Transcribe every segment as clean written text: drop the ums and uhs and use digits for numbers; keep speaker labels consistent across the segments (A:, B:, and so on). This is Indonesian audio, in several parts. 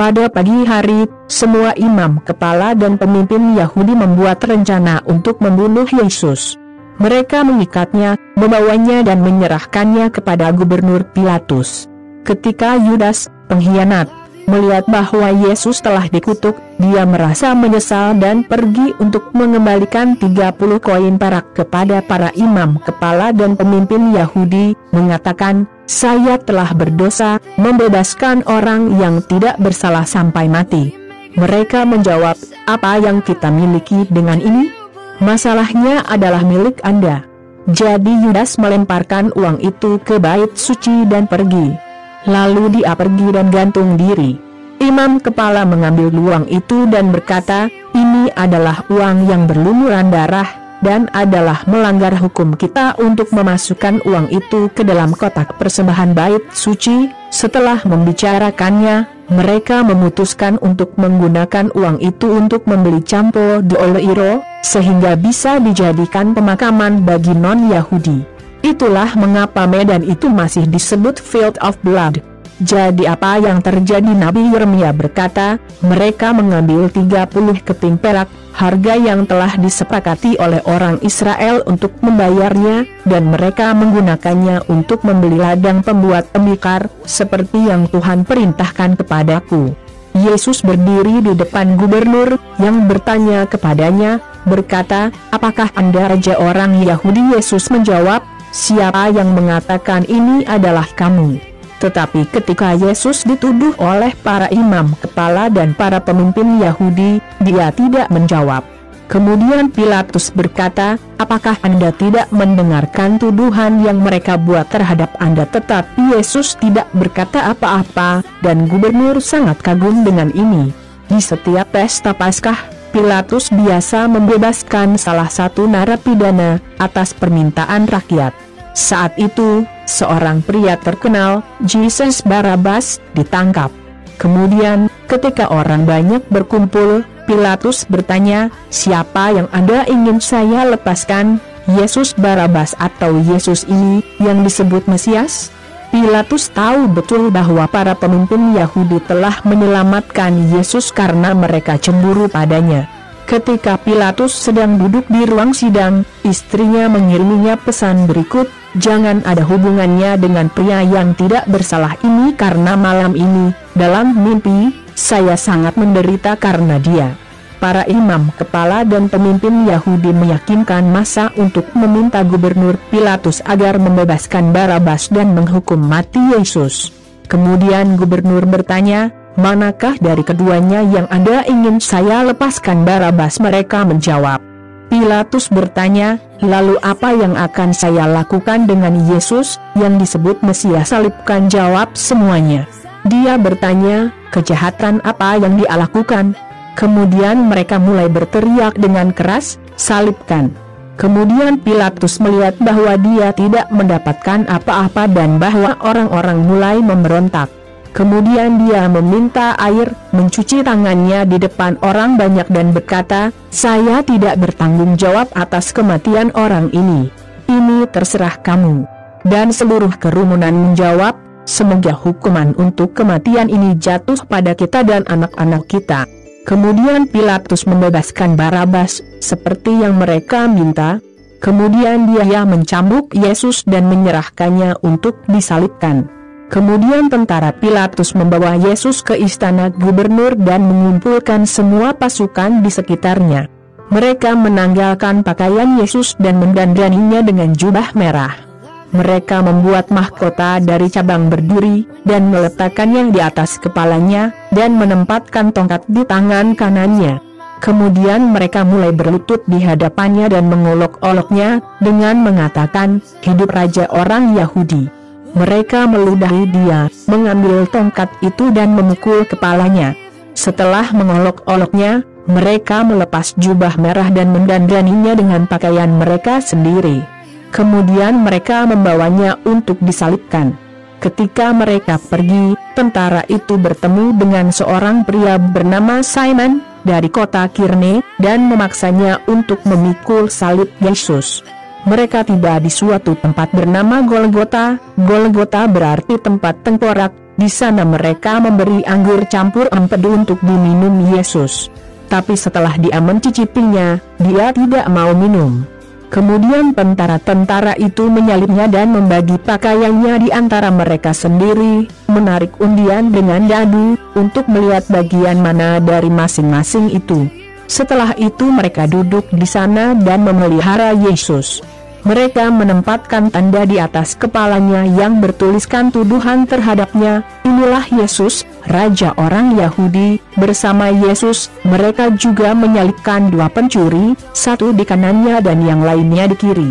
A: Pada pagi hari, semua imam kepala dan pemimpin Yahudi membuat rencana untuk membunuh Yesus. Mereka mengikatnya, membawanya dan menyerahkannya kepada Gubernur Pilatus. Ketika Yudas, pengkhianat, melihat bahwa Yesus telah dikutuk, dia merasa menyesal dan pergi untuk mengembalikan 30 koin perak kepada para imam kepala dan pemimpin Yahudi, mengatakan, "Saya telah berdosa, membebaskan orang yang tidak bersalah sampai mati." Mereka menjawab, "Apa yang kita miliki dengan ini? Masalahnya adalah milik Anda." Jadi Yudas melemparkan uang itu ke bait suci dan pergi. Lalu dia pergi dan gantung diri. Imam kepala mengambil uang itu dan berkata, "Ini adalah uang yang berlumuran darah, dan adalah melanggar hukum kita untuk memasukkan uang itu ke dalam kotak persembahan bait suci." Setelah membicarakannya, mereka memutuskan untuk menggunakan uang itu untuk membeli campo de oleiro, sehingga bisa dijadikan pemakaman bagi non-Yahudi. Itulah mengapa medan itu masih disebut Field of Blood. Jadi apa yang terjadi? Nabi Yeremia berkata, "Mereka mengambil 30 keping perak, harga yang telah disepakati oleh orang Israel untuk membayarnya, dan mereka menggunakannya untuk membeli ladang pembuat tembikar, seperti yang Tuhan perintahkan kepadaku." Yesus berdiri di depan gubernur, yang bertanya kepadanya, berkata, "Apakah Anda raja orang Yahudi?" Yesus menjawab, "Siapa yang mengatakan ini adalah kamu?" Tetapi ketika Yesus dituduh oleh para imam kepala dan para pemimpin Yahudi, dia tidak menjawab. Kemudian Pilatus berkata, "Apakah Anda tidak mendengarkan tuduhan yang mereka buat terhadap Anda?" Tetapi Yesus tidak berkata apa-apa, dan gubernur sangat kagum dengan ini. Di setiap pesta Paskah, Pilatus biasa membebaskan salah satu narapidana atas permintaan rakyat. Saat itu, seorang pria terkenal, Jesus Barabas, ditangkap. Kemudian, ketika orang banyak berkumpul, Pilatus bertanya, "Siapa yang Anda ingin saya lepaskan, Yesus Barabas atau Yesus ini, yang disebut Mesias?" Pilatus tahu betul bahwa para pemimpin Yahudi telah menyelamatkan Yesus karena mereka cemburu padanya. Ketika Pilatus sedang duduk di ruang sidang, istrinya mengiriminya pesan berikut, "Jangan ada hubungannya dengan pria yang tidak bersalah ini, karena malam ini, dalam mimpi, saya sangat menderita karena dia." Para imam kepala dan pemimpin Yahudi meyakinkan massa untuk meminta Gubernur Pilatus agar membebaskan Barabas dan menghukum mati Yesus. Kemudian gubernur bertanya, "Manakah dari keduanya yang Anda ingin saya lepaskan?" Barabas. Mereka menjawab. Pilatus bertanya, "Lalu apa yang akan saya lakukan dengan Yesus, yang disebut Mesias?" "Salibkan," jawab semuanya. Dia bertanya, "Kejahatan apa yang dia lakukan?" Kemudian mereka mulai berteriak dengan keras, "Salibkan!" Kemudian Pilatus melihat bahwa dia tidak mendapatkan apa-apa dan bahwa orang-orang mulai memberontak. Kemudian dia meminta air, mencuci tangannya di depan orang banyak dan berkata, "Saya tidak bertanggung jawab atas kematian orang ini. Ini terserah kamu." Dan seluruh kerumunan menjawab, "Semoga hukuman untuk kematian ini jatuh pada kita dan anak-anak kita." Kemudian Pilatus membebaskan Barabas, seperti yang mereka minta. Kemudian dia mencambuk Yesus dan menyerahkannya untuk disalibkan. Kemudian tentara Pilatus membawa Yesus ke istana gubernur dan mengumpulkan semua pasukan di sekitarnya. Mereka menanggalkan pakaian Yesus dan mendandaninya dengan jubah merah. Mereka membuat mahkota dari cabang berduri, dan meletakkannya di atas kepalanya, dan menempatkan tongkat di tangan kanannya. Kemudian mereka mulai berlutut di hadapannya dan mengolok-oloknya, dengan mengatakan, "Hidup Raja orang Yahudi." Mereka meludahi dia, mengambil tongkat itu dan memukul kepalanya. Setelah mengolok-oloknya, mereka melepas jubah merah dan mendandaninya dengan pakaian mereka sendiri. Kemudian mereka membawanya untuk disalibkan. Ketika mereka pergi, tentara itu bertemu dengan seorang pria bernama Simon dari kota Kirene dan memaksanya untuk memikul salib Yesus. Mereka tiba di suatu tempat bernama Golgota. Golgota berarti tempat tengkorak, Di sana mereka memberi anggur campur empedu untuk diminum Yesus. Tapi setelah dia mencicipinya, dia tidak mau minum. Kemudian tentara-tentara itu menyalibnya dan membagi pakaiannya di antara mereka sendiri, menarik undian dengan dadu, untuk melihat bagian mana dari masing-masing itu. Setelah itu mereka duduk di sana dan memelihara Yesus. Mereka menempatkan tanda di atas kepalanya yang bertuliskan tuduhan terhadapnya, "Inilah Yesus, Raja orang Yahudi." Bersama Yesus, mereka juga menyalibkan dua pencuri, satu di kanannya dan yang lainnya di kiri.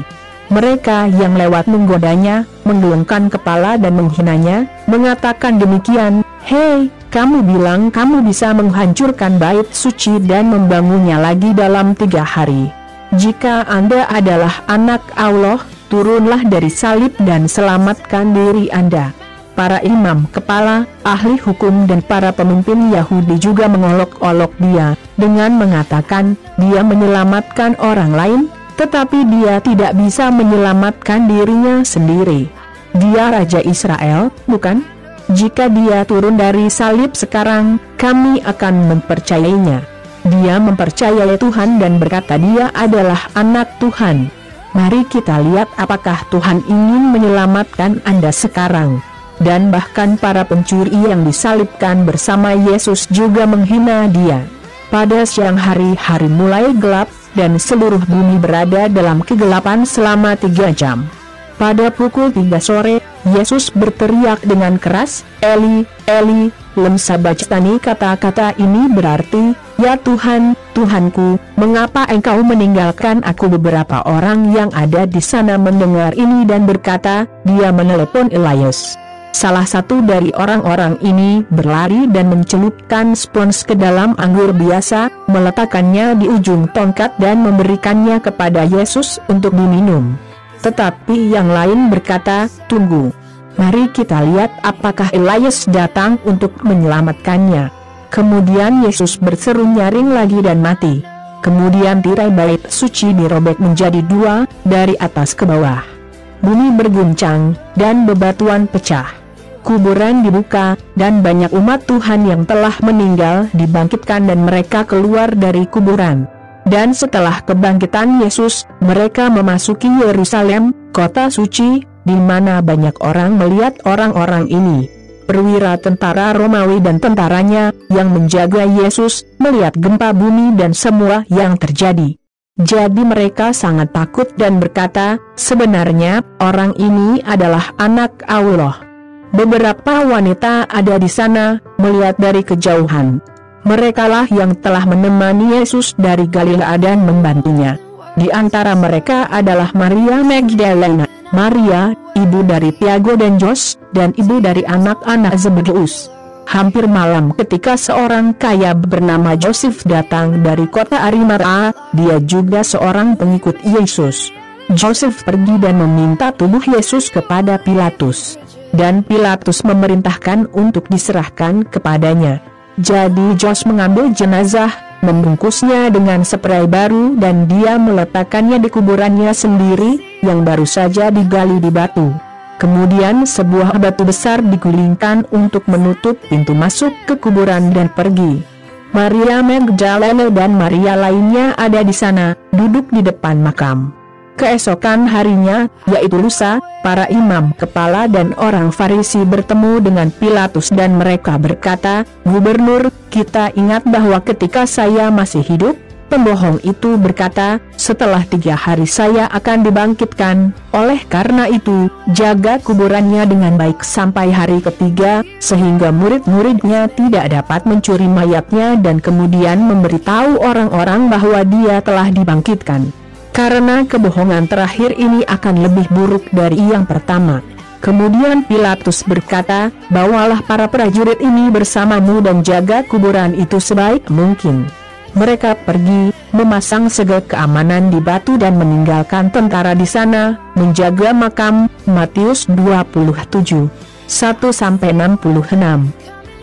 A: Mereka yang lewat menggodanya, menggelengkan kepala dan menghinanya, mengatakan demikian, "Hei, kamu bilang kamu bisa menghancurkan bait suci dan membangunnya lagi dalam 3 hari. Jika Anda adalah anak Allah, turunlah dari salib dan selamatkan diri Anda." Para imam kepala, ahli hukum dan para pemimpin Yahudi juga mengolok-olok dia, dengan mengatakan, dia menyelamatkan orang lain, tetapi dia tidak bisa menyelamatkan dirinya sendiri. Dia Raja Israel, bukan? Jika dia turun dari salib sekarang, kami akan mempercayainya. Dia mempercayai Tuhan dan berkata dia adalah anak Tuhan. Mari kita lihat apakah Tuhan ingin menyelamatkan Anda sekarang. Dan bahkan para pencuri yang disalibkan bersama Yesus juga menghina dia. Pada siang hari mulai gelap, dan seluruh bumi berada dalam kegelapan selama 3 jam. Pada pukul 3 sore, Yesus berteriak dengan keras, "Eli, Eli, lem sabachthani." Kata-kata ini berarti, "Ya Tuhan, Tuhanku, mengapa Engkau meninggalkan aku?" Beberapa orang yang ada di sana mendengar ini dan berkata, "Dia menelepon Elias." Salah satu dari orang-orang ini berlari dan mencelupkan spons ke dalam anggur biasa, meletakkannya di ujung tongkat dan memberikannya kepada Yesus untuk diminum. Tetapi yang lain berkata, "Tunggu. Mari kita lihat apakah Elias datang untuk menyelamatkannya." Kemudian Yesus berseru nyaring lagi dan mati. Kemudian tirai bait suci dirobek menjadi 2, dari atas ke bawah. Bumi berguncang, dan bebatuan pecah. Kuburan dibuka, dan banyak umat Tuhan yang telah meninggal dibangkitkan dan mereka keluar dari kuburan. Dan setelah kebangkitan Yesus, mereka memasuki Yerusalem, kota suci, di mana banyak orang melihat orang-orang ini. Perwira tentara Romawi dan tentaranya, yang menjaga Yesus, melihat gempa bumi dan semua yang terjadi. Jadi mereka sangat takut dan berkata, "Sebenarnya, orang ini adalah anak Allah." Beberapa wanita ada di sana, melihat dari kejauhan. Merekalah yang telah menemani Yesus dari Galilea dan membantunya. Di antara mereka adalah Maria Magdalena, Maria, ibu dari Tiago dan Yos, dan ibu dari anak-anak Zebedeus. Hampir malam ketika seorang kaya bernama Joseph datang dari kota Arimatea, dia juga seorang pengikut Yesus. Joseph pergi dan meminta tubuh Yesus kepada Pilatus. Dan Pilatus memerintahkan untuk diserahkan kepadanya. Jadi Jos mengambil jenazah, membungkusnya dengan spray baru dan dia meletakkannya di kuburannya sendiri, yang baru saja digali di batu. Kemudian sebuah batu besar digulingkan untuk menutup pintu masuk ke kuburan dan pergi. Maria Magdalena dan Maria lainnya ada di sana, duduk di depan makam. Keesokan harinya, yaitu lusa, para imam kepala dan orang Farisi bertemu dengan Pilatus dan mereka berkata, "Gubernur, kita ingat bahwa ketika saya masih hidup, pembohong itu berkata, setelah 3 hari saya akan dibangkitkan. Oleh karena itu, jaga kuburannya dengan baik sampai hari ketiga, sehingga murid-muridnya tidak dapat mencuri mayatnya dan kemudian memberitahu orang-orang bahwa dia telah dibangkitkan. Karena kebohongan terakhir ini akan lebih buruk dari yang pertama." Kemudian Pilatus berkata, "Bawalah para prajurit ini bersamamu dan jaga kuburan itu sebaik mungkin." Mereka pergi, memasang segel keamanan di batu dan meninggalkan tentara di sana, menjaga makam. Matius 27, 1-66.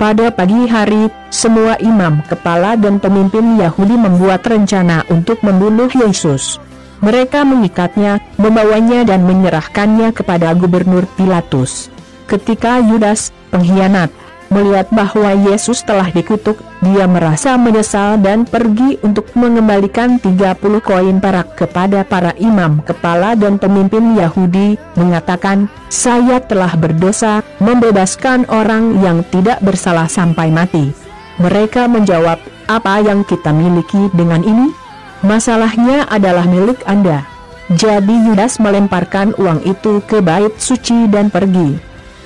A: Pada pagi hari, semua imam kepala dan pemimpin Yahudi membuat rencana untuk membunuh Yesus. Mereka mengikatnya, membawanya dan menyerahkannya kepada Gubernur Pilatus. Ketika Yudas, pengkhianat. Melihat bahwa Yesus telah dikutuk, dia merasa menyesal dan pergi untuk mengembalikan 30 koin perak kepada para imam kepala dan pemimpin Yahudi, mengatakan, "Saya telah berdosa, membebaskan orang yang tidak bersalah sampai mati." Mereka menjawab, "Apa yang kita miliki dengan ini? Masalahnya adalah milik Anda." Jadi Yudas melemparkan uang itu ke bait suci dan pergi.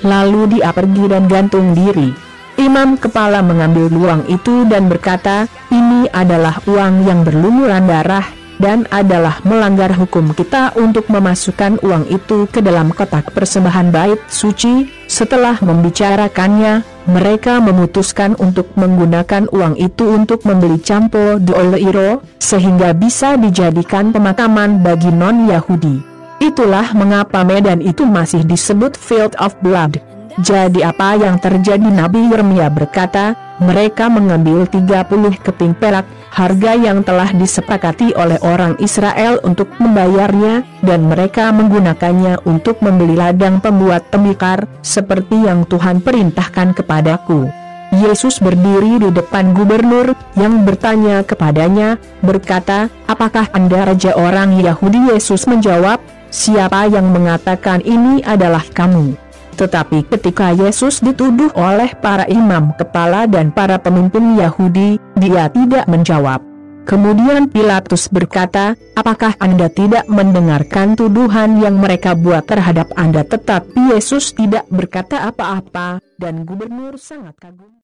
A: Lalu dia pergi dan gantung diri. Imam kepala mengambil uang itu dan berkata, "Ini adalah uang yang berlumuran darah, dan adalah melanggar hukum kita untuk memasukkan uang itu ke dalam kotak persembahan bait suci." Setelah membicarakannya, mereka memutuskan untuk menggunakan uang itu untuk membeli campo de oleiro, sehingga bisa dijadikan pemakaman bagi non-Yahudi. Itulah mengapa medan itu masih disebut Field of Blood. Jadi apa yang terjadi? Nabi Yeremia berkata, mereka mengambil 30 keping perak, harga yang telah disepakati oleh orang Israel untuk membayarnya, dan mereka menggunakannya untuk membeli ladang pembuat tembikar, seperti yang Tuhan perintahkan kepadaku. Yesus berdiri di depan gubernur, yang bertanya kepadanya, berkata, "Apakah Anda raja orang Yahudi?" Yesus menjawab, "Siapa yang mengatakan ini adalah kamu?" Tetapi ketika Yesus dituduh oleh para imam kepala dan para pemimpin Yahudi, dia tidak menjawab. Kemudian Pilatus berkata, "Apakah Anda tidak mendengarkan tuduhan yang mereka buat terhadap Anda?" Tetapi Yesus tidak berkata apa-apa, dan gubernur sangat kagum.